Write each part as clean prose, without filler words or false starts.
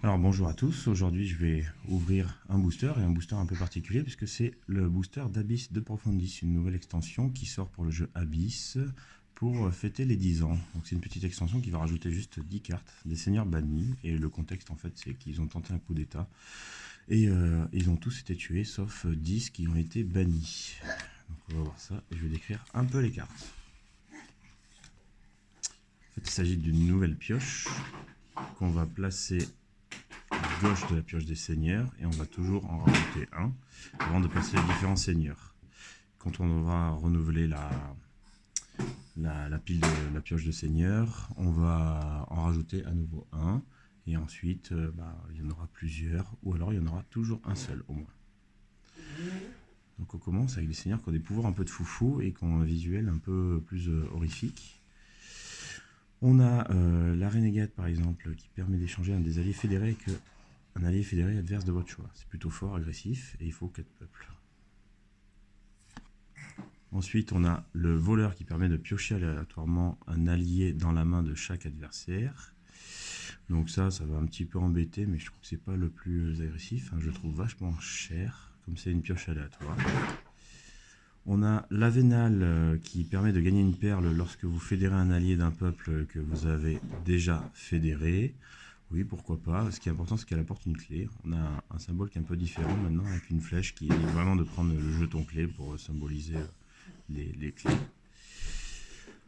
Alors bonjour à tous, aujourd'hui je vais ouvrir un booster et un booster un peu particulier puisque c'est le booster d'Abyss de Profundis, une nouvelle extension qui sort pour le jeu Abyss pour fêter les 10 ans. Donc c'est une petite extension qui va rajouter juste 10 cartes, des seigneurs bannis, et le contexte en fait c'est qu'ils ont tenté un coup d'état et ils ont tous été tués sauf 10 qui ont été bannis. Donc on va voir ça et je vais décrire un peu les cartes. En fait il s'agit d'une nouvelle pioche qu'on va placer gauche de la pioche des seigneurs et on va toujours en rajouter un avant de passer les différents seigneurs. Quand on va renouveler la pile de la pioche de seigneurs, on va en rajouter à nouveau un et ensuite il y en aura plusieurs ou alors il y en aura toujours un seul au moins. Donc on commence avec des seigneurs qui ont des pouvoirs un peu de foufou et qui ont un visuel un peu plus horrifique. On a la Renegade par exemple qui permet d'échanger un des alliés fédérés avec un allié fédéré adverse de votre choix. C'est plutôt fort, agressif, et il faut 4 peuples. Ensuite, on a le voleur qui permet de piocher aléatoirement un allié dans la main de chaque adversaire. Donc ça va un petit peu embêter, mais je trouve que c'est pas le plus agressif. Je le trouve vachement cher, comme c'est une pioche aléatoire. On a l'Avénal qui permet de gagner une perle lorsque vous fédérez un allié d'un peuple que vous avez déjà fédéré. Oui, pourquoi pas. Ce qui est important, c'est qu'elle apporte une clé. On a un symbole qui est un peu différent maintenant, avec une flèche qui évite vraiment de prendre le jeton clé pour symboliser les clés.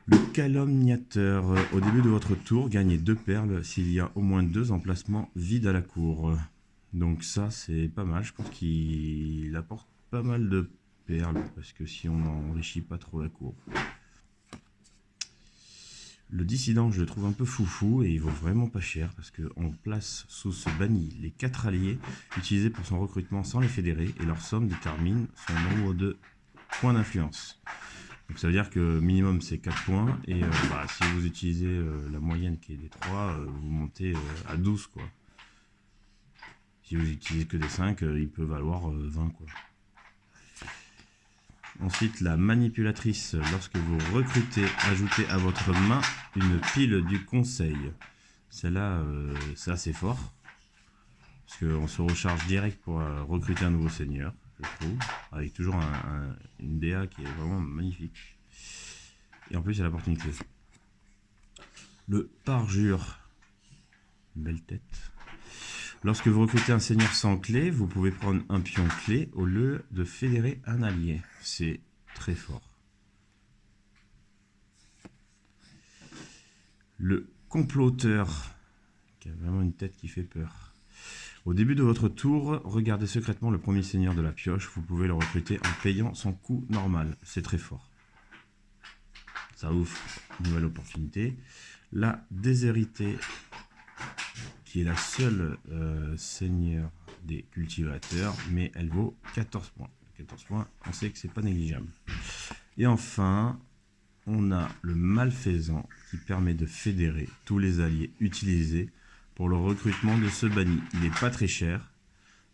Le calomniateur. Au début de votre tour, gagnez 2 perles s'il y a au moins 2 emplacements vides à la cour. Donc ça, c'est pas mal. Je pense qu'il apporte pas mal de perles, parce que si on n'enrichit pas trop la cour. Le dissident, je le trouve un peu foufou et il vaut vraiment pas cher parce qu'on place sous ce banni les 4 alliés utilisés pour son recrutement sans les fédérer et leur somme détermine son nombre de points d'influence. Donc ça veut dire que minimum c'est 4 points et si vous utilisez la moyenne qui est des 3, vous montez à 12 quoi. Si vous utilisez que des 5, il peut valoir 20 quoi. Ensuite, la manipulatrice, lorsque vous recrutez, ajoutez à votre main une pile du conseil. Celle-là, c'est assez fort, parce qu'on se recharge direct pour recruter un nouveau seigneur, je trouve, avec toujours une DA qui est vraiment magnifique. Et en plus, elle apporte une clé. Le parjure, belle tête. Lorsque vous recrutez un seigneur sans clé, vous pouvez prendre un pion clé au lieu de fédérer un allié. C'est très fort. Le comploteur, qui a vraiment une tête qui fait peur. Au début de votre tour, regardez secrètement le premier seigneur de la pioche. Vous pouvez le recruter en payant son coût normal. C'est très fort. Ça offre une nouvelle opportunité. La déshéritée, qui est la seule seigneur des cultivateurs, mais elle vaut 14 points. 14 points, on sait que c'est pas négligeable. Et enfin, on a le malfaisant qui permet de fédérer tous les alliés utilisés pour le recrutement de ce banni. Il n'est pas très cher,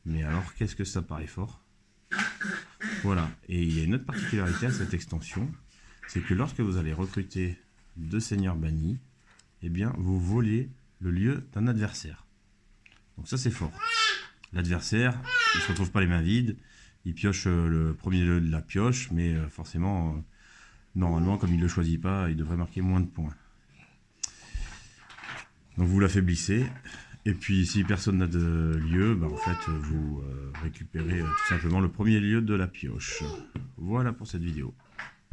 mais alors qu'est-ce que ça paraît fort. Voilà, et il y a une autre particularité à cette extension, c'est que lorsque vous allez recruter 2 seigneurs bannis, eh bien vous volez le lieu d'un adversaire. Donc ça c'est fort. L'adversaire, il ne se retrouve pas les mains vides, il pioche le premier lieu de la pioche, mais forcément, normalement comme il ne le choisit pas, il devrait marquer moins de points. Donc vous l'affaiblissez, et puis si personne n'a de lieu, en fait vous récupérez tout simplement le premier lieu de la pioche. Voilà pour cette vidéo.